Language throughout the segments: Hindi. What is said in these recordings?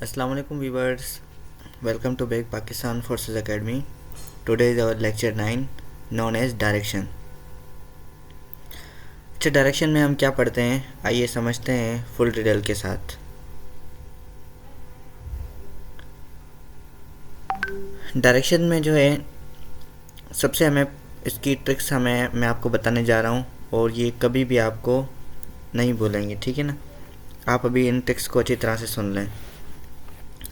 Assalamu alaikum viewers. Welcome to Big Pakistan Forces Academy. Today is our lecture 9 known as direction. अच्छा, डायरेक्शन में हम क्या पढ़ते हैं, आइए समझते हैं फुल डिटेल के साथ। डायरेक्शन में जो है सबसे हमें इसकी ट्रिक्स मैं आपको बताने जा रहा हूँ और ये कभी भी आपको नहीं भूलेंगे, ठीक है ना। आप अभी इन ट्रिक्स को अच्छी तरह से सुन लें।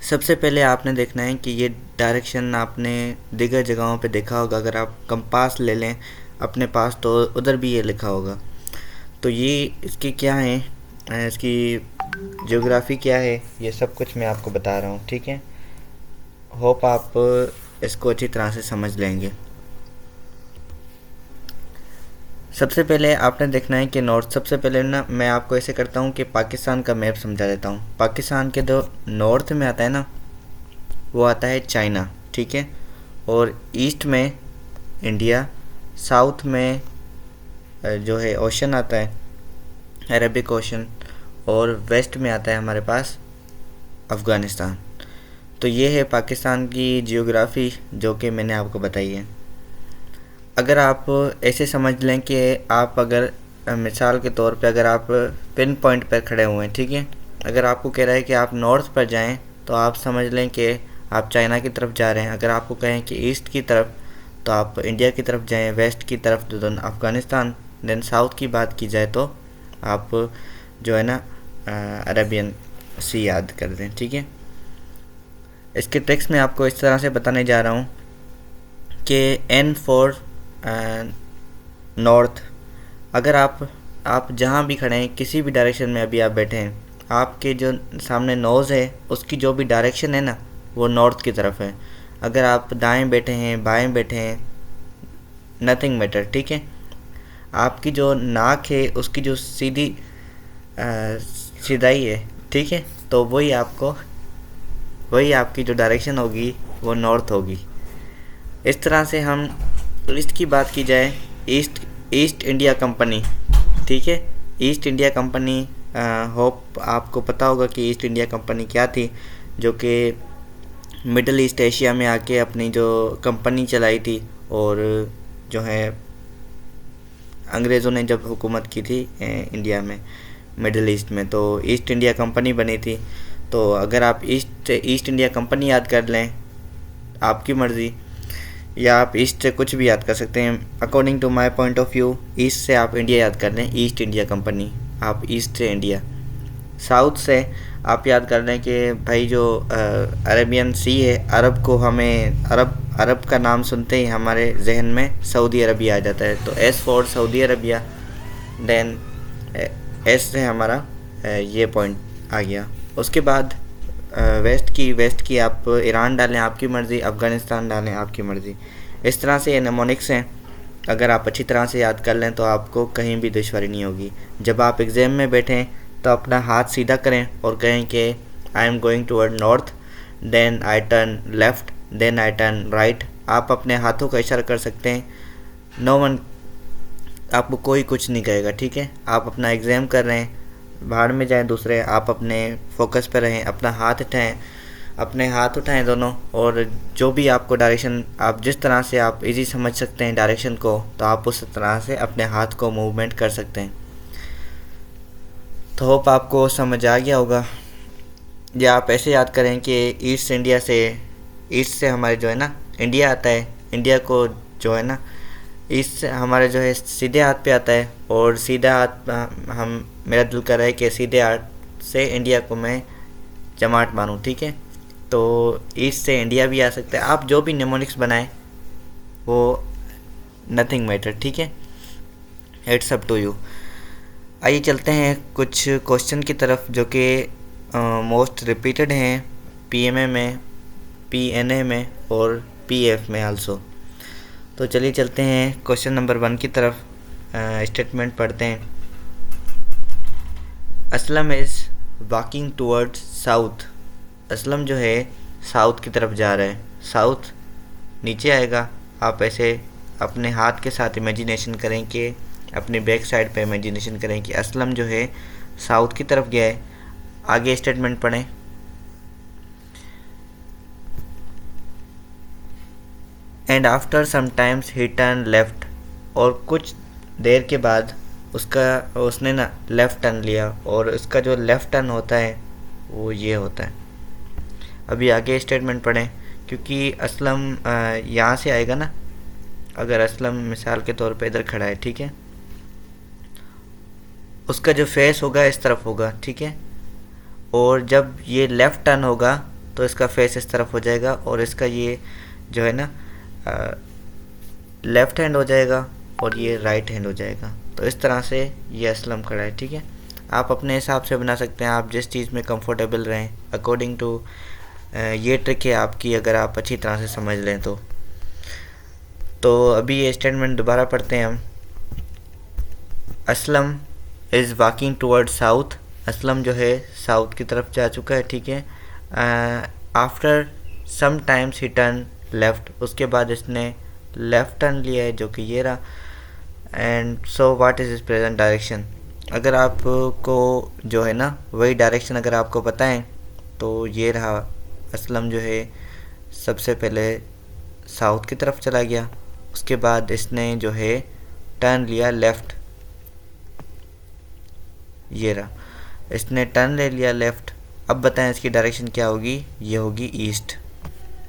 सबसे पहले आपने देखना है कि ये डायरेक्शन आपने दिगर जगहों पे देखा होगा। अगर आप कंपास ले लें अपने पास तो उधर भी ये लिखा होगा। तो ये इसकी क्या है, इसकी ज्योग्राफी क्या है, ये सब कुछ मैं आपको बता रहा हूँ, ठीक है। होप आप इसको अच्छी तरह से समझ लेंगे। सबसे पहले आपने देखना है कि नॉर्थ, सबसे पहले ना मैं आपको ऐसे करता हूँ कि पाकिस्तान का मैप समझा देता हूँ। पाकिस्तान के जो नॉर्थ में आता है ना, वो आता है चाइना, ठीक है। और ईस्ट में इंडिया, साउथ में जो है ओशन आता है, अरबिक ओशन, और वेस्ट में आता है हमारे पास अफ़गानिस्तान। तो ये है पाकिस्तान की जियोग्राफी जो कि मैंने आपको बताई है। अगर आप ऐसे समझ लें कि आप अगर मिसाल के तौर पे अगर आप पिन पॉइंट पर खड़े हुए हैं, ठीक है, अगर आपको कह रहा है कि आप नॉर्थ पर जाएं तो आप समझ लें कि आप चाइना की तरफ जा रहे हैं। अगर आपको कहें कि ईस्ट की तरफ तो आप इंडिया की तरफ जाएं, वेस्ट की तरफ तो अफ़गानिस्तान, देन साउथ की बात की जाए तो आप जो है ना अरेबियन सी याद कर दें, ठीक है। इसके ट्रिक्स में आपको इस तरह से बताने जा रहा हूँ कि एन फॉर नॉर्थ। अगर आप जहाँ भी खड़े हैं, किसी भी डायरेक्शन में अभी आप बैठे हैं, आपके जो सामने नोज़ है उसकी जो भी डायरेक्शन है ना, वो नॉर्थ की तरफ है। अगर आप दाएं बैठे हैं, बाएं बैठे हैं, नथिंग मैटर, ठीक है। आपकी जो नाक है उसकी जो सीधी सीधाई है, ठीक है, तो वही आपकी जो डायरेक्शन होगी वो नॉर्थ होगी। इस तरह से हम ईस्ट की बात की जाए, ईस्ट इंडिया कंपनी, ठीक है। ईस्ट इंडिया कंपनी, होप आपको पता होगा कि ईस्ट इंडिया कंपनी क्या थी, जो कि मिडल ईस्ट एशिया में आके अपनी जो कंपनी चलाई थी। और जो है अंग्रेज़ों ने जब हुकूमत की थी इंडिया में, मिडल ईस्ट में, तो ईस्ट इंडिया कंपनी बनी थी। तो अगर आप ईस्ट इंडिया कंपनी याद कर लें, आपकी मर्ज़ी, या आप ईस्ट से कुछ भी याद कर सकते हैं। According to my point of view, east से आप इंडिया याद कर लें, ईस्ट इंडिया कंपनी, आप ईस्ट से इंडिया। साउथ से आप याद कर लें कि भाई जो अरेबियन सी है, अरब को हमें अरब का नाम सुनते ही हमारे जहन में सऊदी अरबिया आ जाता है। तो S for Saudi Arabia, then S से हमारा ये पॉइंट आ गया। उसके बाद वेस्ट की आप ईरान डालें, आपकी मर्ज़ी, अफ़गानिस्तान डालें, आपकी मर्ज़ी। इस तरह से ये नेमोनिक्स हैं। अगर आप अच्छी तरह से याद कर लें तो आपको कहीं भी दुश्वारी नहीं होगी। जब आप एग्ज़ाम में बैठें तो अपना हाथ सीधा करें और कहें कि I am going toward north, then I turn left, then I turn right. आप अपने हाथों का इशारा कर सकते हैं, नो वन आपको कोई कुछ नहीं कहेगा, ठीक है। आप अपना एग्ज़ाम कर रहे हैं, भाड़ में जाएं दूसरे, आप अपने फोकस पर रहें, अपना हाथ उठाएं दोनों, और जो भी आपको डायरेक्शन, आप जिस तरह से आप इजी समझ सकते हैं डायरेक्शन को, तो आप उस तरह से अपने हाथ को मूवमेंट कर सकते हैं। तो होप आपको समझ आ गया होगा। या आप ऐसे याद करें कि ईस्ट से हमारे जो है ना इंडिया आता है, इंडिया को जो है ना ईस्ट से हमारे जो है सीधे हाथ पे आता है, और सीधा हाथ मेरा दिल कर रहा है कि सीधे हाथ से इंडिया को मैं जमाट मारूं, ठीक है। तो ईस्ट से इंडिया भी आ सकता है। आप जो भी नेमोनिक्स बनाएं वो नथिंग मैटर, ठीक है, इट्स अप टू यू। आइए चलते हैं कुछ क्वेश्चन की तरफ जो कि मोस्ट रिपीटेड हैं पीएमए में, पीएनए में और पीएफ में आल्सो। तो चलिए चलते हैं क्वेश्चन नंबर 1 की तरफ। स्टेटमेंट पढ़ते हैं। Aslam is walking towards south. Aslam जो है साउथ की तरफ जा रहा है। साउथ नीचे आएगा। आप ऐसे अपने हाथ के साथ इमेजिनेशन करें कि अपने बैक साइड पे इमेजिनेशन करें कि असलम जो है साउथ की तरफ गया है। आगे स्टेटमेंट पढ़ें। And after some times he turn left, और कुछ देर के बाद उसने ना लेफ़्ट टर्न लिया, और उसका जो लेफ़्ट टर्न होता है वो ये होता है। अभी आगे स्टेटमेंट पढ़ें, क्योंकि असलम यहाँ से आएगा ना। अगर असलम मिसाल के तौर पे इधर खड़ा है, ठीक है, उसका जो फेस होगा इस तरफ होगा, ठीक है, और जब ये लेफ़्ट टर्न होगा तो इसका फेस इस तरफ हो जाएगा, और इसका ये जो है ना लेफ़्ट हैंड हो जाएगा और ये राइट हैंड हो जाएगा। तो इस तरह से ये असलम खड़ा है, ठीक है। आप अपने हिसाब से बना सकते हैं, आप जिस चीज़ में कंफर्टेबल रहें अकॉर्डिंग टू। ये ट्रिक है आपकी, अगर आप अच्छी तरह से समझ लें तो अभी ये स्टेटमेंट दोबारा पढ़ते हैं हम। Aslam is walking toward south, Aslam जो है साउथ की तरफ जा चुका है, ठीक है। After some times he turn left, उसके बाद इसने लेफ़्ट टर्न लिया है, जो कि ये रहा। And so what is is present direction, अगर आपको जो है ना वही डायरेक्शन अगर आपको पता है तो ये रहा। असलम जो है सबसे पहले साउथ की तरफ चला गया, उसके बाद इसने जो है टर्न लिया लेफ़्ट, ये रहा, इसने टर्न ले लिया लेफ़्ट। अब बताएं इसकी डायरेक्शन क्या होगी, ये होगी ईस्ट।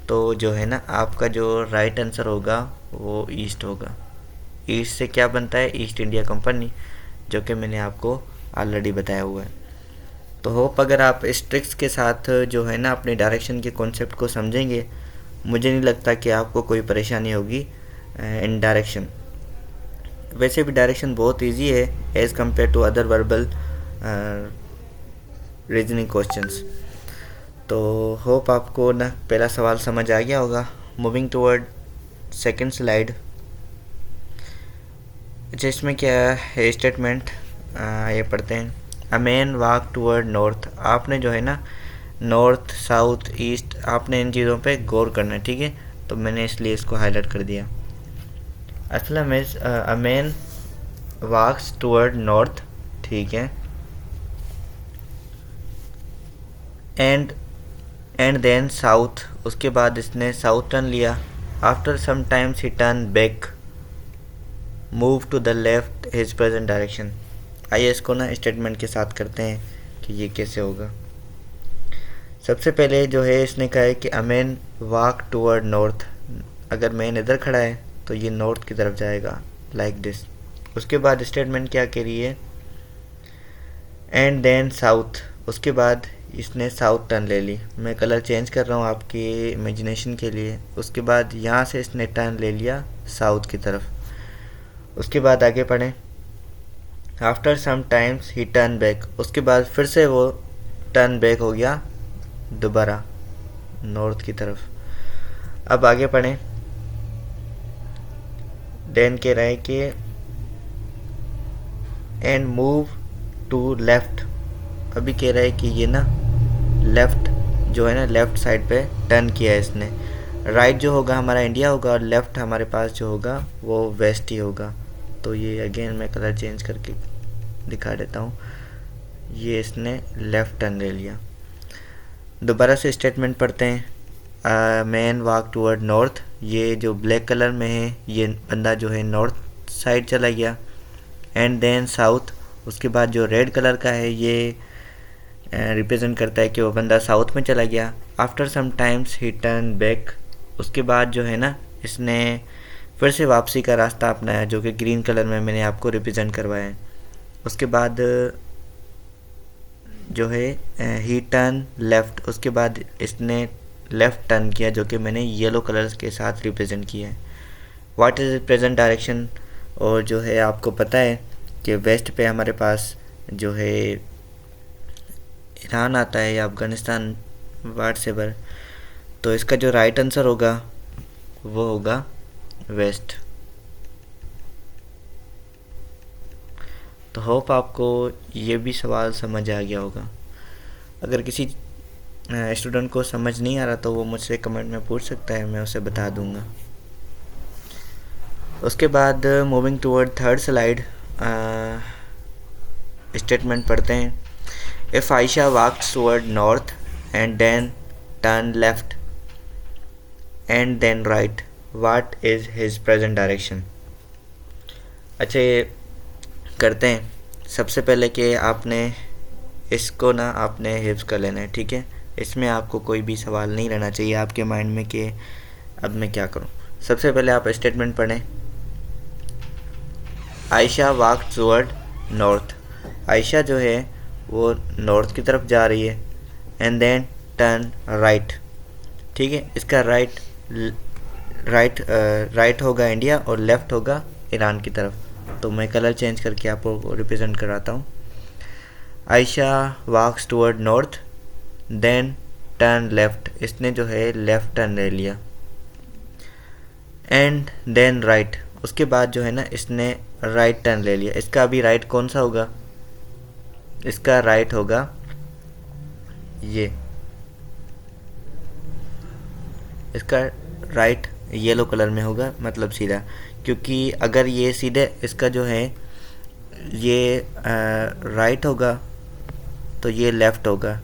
तो जो है ना आपका जो राइट आंसर होगा वो ईस्ट होगा। ईस्ट से क्या बनता है, ईस्ट इंडिया कंपनी, जो कि मैंने आपको ऑलरेडी बताया हुआ है। तो होप अगर आप इस ट्रिक्स के साथ जो है ना अपने डायरेक्शन के कॉन्सेप्ट को समझेंगे, मुझे नहीं लगता कि आपको कोई परेशानी होगी इन डायरेक्शन। वैसे भी डायरेक्शन बहुत इजी है as compare to other verbal reasoning questions. तो होप आपको ना पहला सवाल समझ आ गया होगा। मूविंग टुवर्ड सेकंड स्लाइड, जिसमें क्या है स्टेटमेंट, ये पढ़ते हैं। A man walk toward north, आपने जो है ना नॉर्थ साउथ ईस्ट आपने इन चीज़ों पे गौर करना है, ठीक है, तो मैंने इसलिए इसको हाईलाइट कर दिया। Aslam is a man walks toward north, ठीक है, एंड देन साउथ, उसके बाद इसने साउथ टर्न लिया। After some times he turn back, move to the left his present direction. आइए इसको ना स्टेटमेंट के साथ करते हैं कि ये कैसे होगा। सबसे पहले जो है इसने कहा है कि a man walk toward north, अगर मैन इधर खड़ा है तो ये नॉर्थ की तरफ जाएगा लाइक दिस। उसके बाद स्टेटमेंट क्या कह रही है, एंड देन साउथ, उसके बाद इसने साउथ टर्न ले ली। मैं कलर चेंज कर रहा हूँ आपकी इमेजिनेशन के लिए। उसके बाद यहाँ से इसने टर्न ले लिया साउथ की तरफ। उसके बाद आगे पढ़ें। After some times he turn back, उसके बाद फिर से वो टर्न बैक हो गया दोबारा नॉर्थ की तरफ। अब आगे पढ़ें। देन कह रहा है कि एंड मूव टू लेफ़्ट, अभी कह रहा है कि ये ना लेफ़्ट जो है ना लेफ़्ट साइड पे टर्न किया है इसने। राइट जो होगा हमारा इंडिया होगा और लेफ़्ट हमारे पास जो होगा वो वेस्ट ही होगा। तो ये अगेन मैं कलर चेंज करके दिखा देता हूँ। ये इसने लेफ़्ट टर्न ले लिया। दोबारा से स्टेटमेंट पढ़ते हैं। मैन वॉक टूवर्ड नॉर्थ, ये जो ब्लैक कलर में है ये बंदा जो है नॉर्थ साइड चला गया। एंड देन साउथ, उसके बाद जो रेड कलर का है ये रिप्रेजेंट करता है कि वो बंदा साउथ में चला गया। After some times he turn back, उसके बाद जो है ना इसने फिर से वापसी का रास्ता अपनाया जो कि ग्रीन कलर में मैंने आपको रिप्रेजेंट करवाया है। उसके बाद जो है ही टर्न लेफ़्ट, उसके बाद इसने लेफ़्ट टर्न किया जो कि मैंने येलो कलर्स के साथ रिप्रेजेंट किया है। व्हाट इज़ प्रेजेंट डायरेक्शन, और जो है आपको पता है कि वेस्ट पे हमारे पास जो है ईरान आता है या अफ़गानिस्तान वाटसेवर, तो इसका जो राइट आंसर होगा वो होगा वेस्ट। तो होप आपको ये भी सवाल समझ आ गया होगा। अगर किसी स्टूडेंट को समझ नहीं आ रहा तो वो मुझसे कमेंट में पूछ सकता है, मैं उसे बता दूंगा। उसके बाद moving toward third slide, statement पढ़ते हैं। If Ayesha walks toward north and then turn left and then right, what is his present direction. अच्छा, ये करते हैं। सबसे पहले कि आपने इसको ना आपने हिफ्ज़ कर लेना है, ठीक है। इसमें आपको कोई भी सवाल नहीं रहना चाहिए आपके माइंड में कि अब मैं क्या करूं। सबसे पहले आप स्टेटमेंट पढ़ें। Ayesha walk toward north. Ayesha जो है वो नॉर्थ की तरफ जा रही है। एंड देन टर्न राइट, ठीक है। इसका राइट होगा इंडिया और लेफ़्ट होगा ईरान की तरफ। तो मैं कलर चेंज करके आपको रिप्रेजेंट कराता हूँ। Ayesha walks toward north, then turn left, इसने जो है लेफ़्ट टर्न ले लिया। एंड देन राइट, उसके बाद जो है ना इसने राइट टर्न ले लिया। इसका अभी राइट कौन सा होगा? इसका राइट होगा ये, इसका राइट येलो कलर में होगा, मतलब सीधा। क्योंकि अगर ये सीधे इसका जो है ये राइट होगा तो ये लेफ़्ट होगा,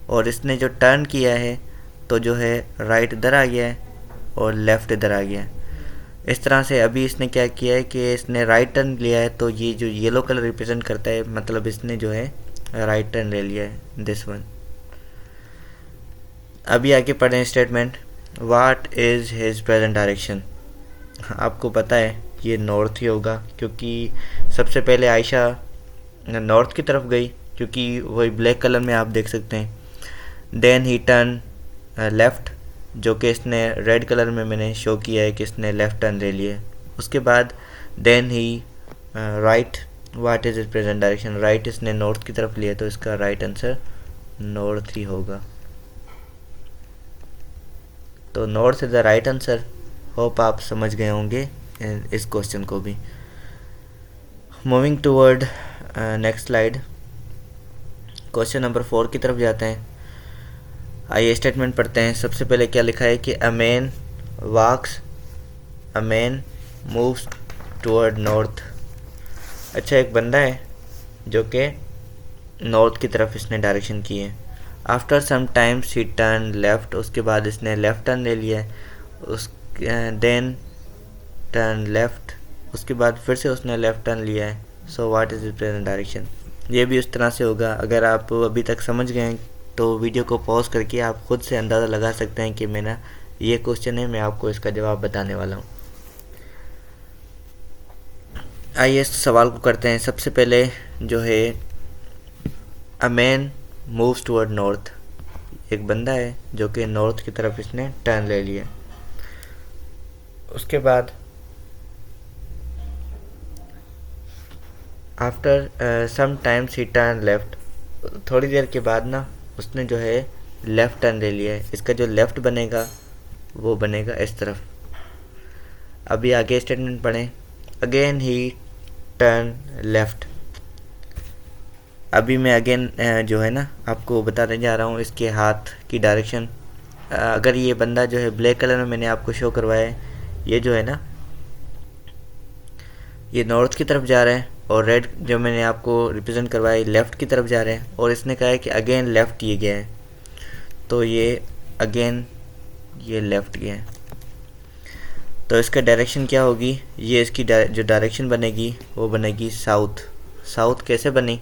और इसने जो टर्न किया है तो जो है राइट इधर आ गया है और लेफ़्ट इधर आ गया है। इस तरह से अभी इसने क्या किया है कि इसने राइट टर्न लिया है, तो ये जो येलो कलर रिप्रेजेंट करता है मतलब इसने जो है राइट टर्न ले लिया है, दिस वन। अभी आगे पढ़ें statement. What is his present direction. आपको पता है ये नॉर्थ ही होगा, क्योंकि सबसे पहले आयशा नॉर्थ की तरफ गई, क्योंकि वही ब्लैक कलर में आप देख सकते हैं। देन ही टर्न लेफ़्ट, जो कि इसने रेड कलर में मैंने शो किया है कि इसने लेफ़्ट टर्न ले लिया। उसके बाद then he right, what is is present direction. Right इसने नॉर्थ की तरफ लिया, तो इसका राइट आंसर नॉर्थ ही होगा। तो north is the right answer. Hope आप समझ गए होंगे इस क्वेश्चन को भी। Moving toward next slide, question number 4 की तरफ जाते हैं। आइए स्टेटमेंट पढ़ते हैं। सबसे पहले क्या लिखा है कि a man moves toward north. अच्छा, एक बंदा है जो कि नॉर्थ की तरफ इसने डायरेक्शन की है। After some times he turn left, उसके बाद इसने लेफ़्ट टर्न ले लिया है। उस देन टर्न लेफ़्ट, उसके बाद फिर से उसने लेफ़्ट टर्न लिया है। So what is his present direction. ये भी उस तरह से होगा। अगर आप अभी तक समझ गए हैं तो वीडियो को पॉज करके आप खुद से अंदाज़ा लगा सकते हैं कि मेरा ये क्वेश्चन है, मैं आपको इसका जवाब बताने वाला हूँ। आइए इस सवाल को करते हैं। सबसे पहले जो है a man moves toward north, एक बंदा है जो कि नॉर्थ की तरफ इसने टर्न ले लिया। उसके बाद after some times he turn left, थोड़ी देर के बाद ना उसने जो है लेफ़्ट टर्न ले लिया है। इसका जो लेफ़्ट बनेगा वो बनेगा इस तरफ। अभी आगे स्टेटमेंट पढ़ें। अगेन ही टर्न लेफ़्ट। अभी मैं अगेन जो है ना आपको बताने जा रहा हूँ इसके हाथ की डायरेक्शन। अगर ये बंदा जो है ब्लैक कलर में मैंने आपको शो करवाया है, ये जो है ना ये नॉर्थ की तरफ जा रहा है, और रेड जो मैंने आपको रिप्रेजेंट करवाया लेफ़्ट की तरफ जा रहे हैं। और इसने कहा है कि अगेन लेफ़्ट ये गया है, तो ये अगेन ये लेफ़्ट गया है। तो इसका डायरेक्शन क्या होगी? ये इसकी जो डायरेक्शन बनेगी वो बनेगी साउथ। साउथ कैसे बनी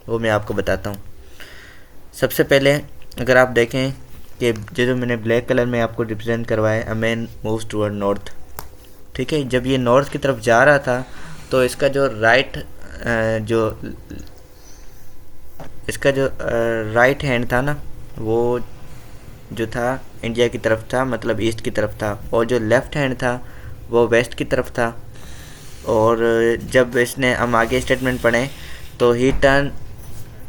वो मैं आपको बताता हूँ। सबसे पहले अगर आप देखें कि जो मैंने ब्लैक कलर में आपको रिप्रेजेंट करवाया, a man moves toward north, ठीक है। जब ये नॉर्थ की तरफ जा रहा था तो इसका जो राइट हैंड था ना, वो जो था इंडिया की तरफ था, मतलब ईस्ट की तरफ था, और जो लेफ़्ट हैंड था वो वेस्ट की तरफ था। और जब इसने हम आगे स्टेटमेंट पढ़ें तो ही टर्न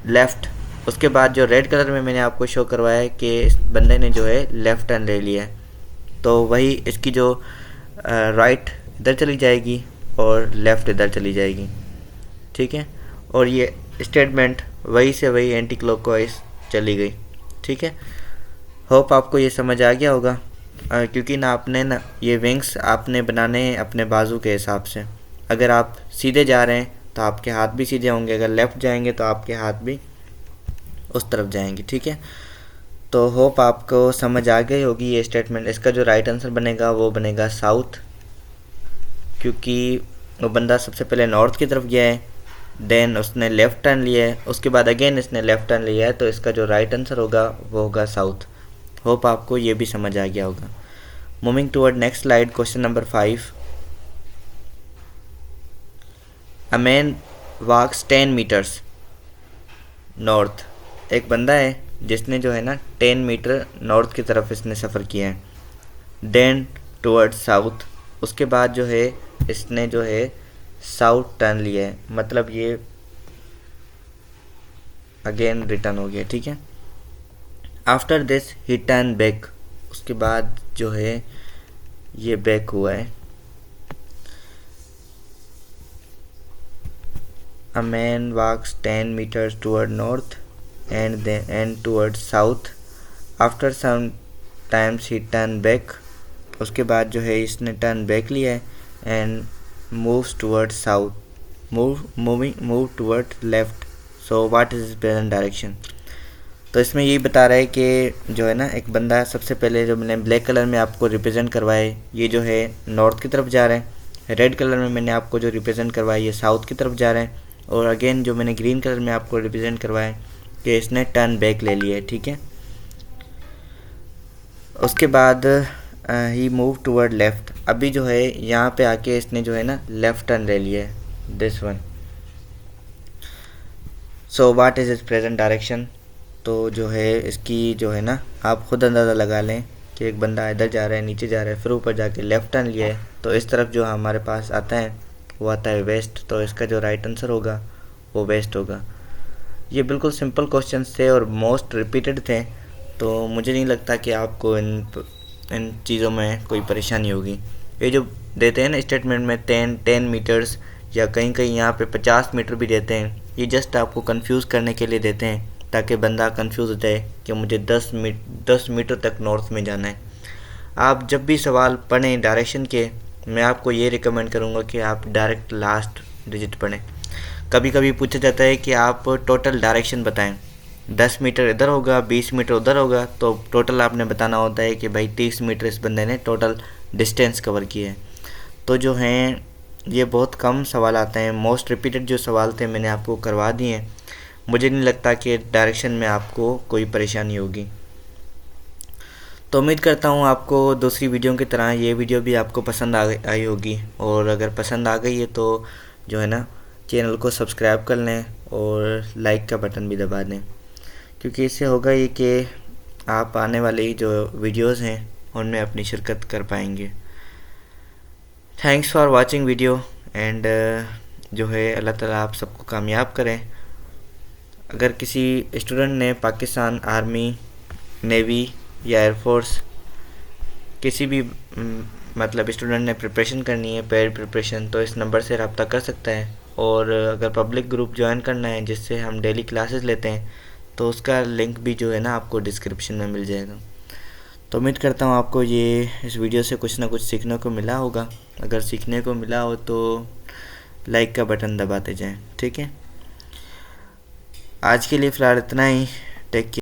लेफ़्ट, उसके बाद जो रेड कलर में मैंने आपको शो करवाया है कि इस बंदे ने जो है लेफ़्ट टर्न ले लिया है, तो वही इसकी जो राइट इधर चली जाएगी और लेफ़्ट इधर चली जाएगी, ठीक है। और ये स्टेटमेंट वही से वही एंटी क्लॉकवाइज चली गई, ठीक है। होप आपको ये समझ आ गया होगा, क्योंकि ना आपने ना ये विंग्स आपने बनाने हैं अपने बाजू के हिसाब से। अगर आप सीधे जा रहे हैं तो आपके हाथ भी सीधे होंगे, अगर लेफ़्ट जाएंगे तो आपके हाथ भी उस तरफ जाएंगे, ठीक है। तो होप आपको समझ आ गई होगी ये स्टेटमेंट। इसका जो राइट आंसर बनेगा वो बनेगा साउथ, क्योंकि वो बंदा सबसे पहले नॉर्थ की तरफ गया है, देन उसने लेफ़्ट टर्न लिया है, उसके बाद अगेन इसने लेफ़्ट टर्न लिया है, तो इसका जो राइट आंसर होगा वो होगा साउथ। होप आपको ये भी समझ आ गया होगा। Moving toward next slide, question number 5। A man walks 10 metres north. एक बंदा है जिसने जो है ना 10 मीटर नॉर्थ की तरफ इसने सफ़र किया है, देन टुवर्ड साउथ, उसके बाद जो है इसने जो है साउथ टर्न लिया है, मतलब ये अगेन रिटर्न हो गया, ठीक है। After this he turn back, उसके बाद जो है ये बैक हुआ है। A man walks 10 metres toward north and toward south, after some times he turn back, उसके बाद जो है इसने टर्न बैक लिया है and moves toward south, move toward left. So what is present direction. तो इसमें यही बता रहा है कि जो है ना एक बंदा सबसे पहले जो मैंने ब्लैक कलर में आपको रिप्रेजेंट करवाए ये जो है नॉर्थ की तरफ जा रहे हैं, रेड कलर में मैंने आपको जो रिप्रेजेंट करवाया ये साउथ की तरफ जा रहे हैं, और अगेन जो मैंने ग्रीन कलर में आपको रिप्रेजेंट करवाया कि इसने टर्न बैक ले लिया है, ठीक है। उसके बाद ही मूव टुवर्ड लेफ़्ट, अभी जो है यहाँ पे आके इसने जो है ना लेफ़्ट टर्न ले लिया है, this one. So what is is present direction. तो जो है इसकी जो है ना आप खुद अंदाज़ा लगा लें कि एक बंदा इधर जा रहा है, नीचे जा रहा है, फिर ऊपर जाके लेफ़्ट टर्न लिया है, तो इस तरफ जो हमारे पास आता है वो आता है वेस्ट, तो इसका जो राइट आंसर होगा वो वेस्ट होगा। ये बिल्कुल सिंपल क्वेश्चंस थे और मोस्ट रिपीटेड थे, तो मुझे नहीं लगता कि आपको इन चीज़ों में कोई परेशानी होगी। ये जो देते हैं ना स्टेटमेंट में 10 मीटर्स या कहीं कहीं यहाँ पे 50 मीटर भी देते हैं, ये जस्ट आपको कंफ्यूज करने के लिए देते हैं ताकि बंदा कंफ्यूज हो जाए कि मुझे 10 मीटर तक नॉर्थ में जाना है। आप जब भी सवाल पढ़ें डायरेक्शन के, मैं आपको ये रिकमेंड करूँगा कि आप डायरेक्ट लास्ट डिजिट पढ़ें। कभी कभी पूछा जाता है कि आप टोटल डायरेक्शन बताएं, 10 मीटर इधर होगा, 20 मीटर उधर होगा, तो टोटल आपने बताना होता है कि भाई 30 मीटर इस बंदे ने टोटल डिस्टेंस कवर किया है। तो जो हैं ये बहुत कम सवाल आते हैं, मोस्ट रिपीटेड जो सवाल थे मैंने आपको करवा दिए हैं। मुझे नहीं लगता कि डायरेक्शन में आपको कोई परेशानी होगी। तो उम्मीद करता हूँ आपको दूसरी वीडियो की तरह ये वीडियो भी आपको पसंद आई होगी, और अगर पसंद आ गई है तो जो है ना चैनल को सब्सक्राइब कर लें और लाइक का बटन भी दबा दें, क्योंकि इससे होगा ये कि आप आने वाली जो वीडियोस हैं उनमें अपनी शिरकत कर पाएंगे। Thanks for watching video and जो है अल्लाह ताला आप सबको कामयाब करें। अगर किसी स्टूडेंट ने पाकिस्तान आर्मी, नेवी या एयरफोर्स किसी भी मतलब स्टूडेंट ने प्रिपरेशन करनी है, पेड प्रिपरेशन, तो इस नंबर से रब्ता कर सकता है। और अगर पब्लिक ग्रुप ज्वाइन करना है जिससे हम डेली क्लासेस लेते हैं, तो उसका लिंक भी जो है ना आपको डिस्क्रिप्शन में मिल जाएगा। तो उम्मीद करता हूँ आपको ये इस वीडियो से कुछ ना कुछ सीखने को मिला होगा। अगर सीखने को मिला हो तो लाइक का बटन दबाते जाएं, ठीक है। आज के लिए फ़िलहाल इतना ही। Take care.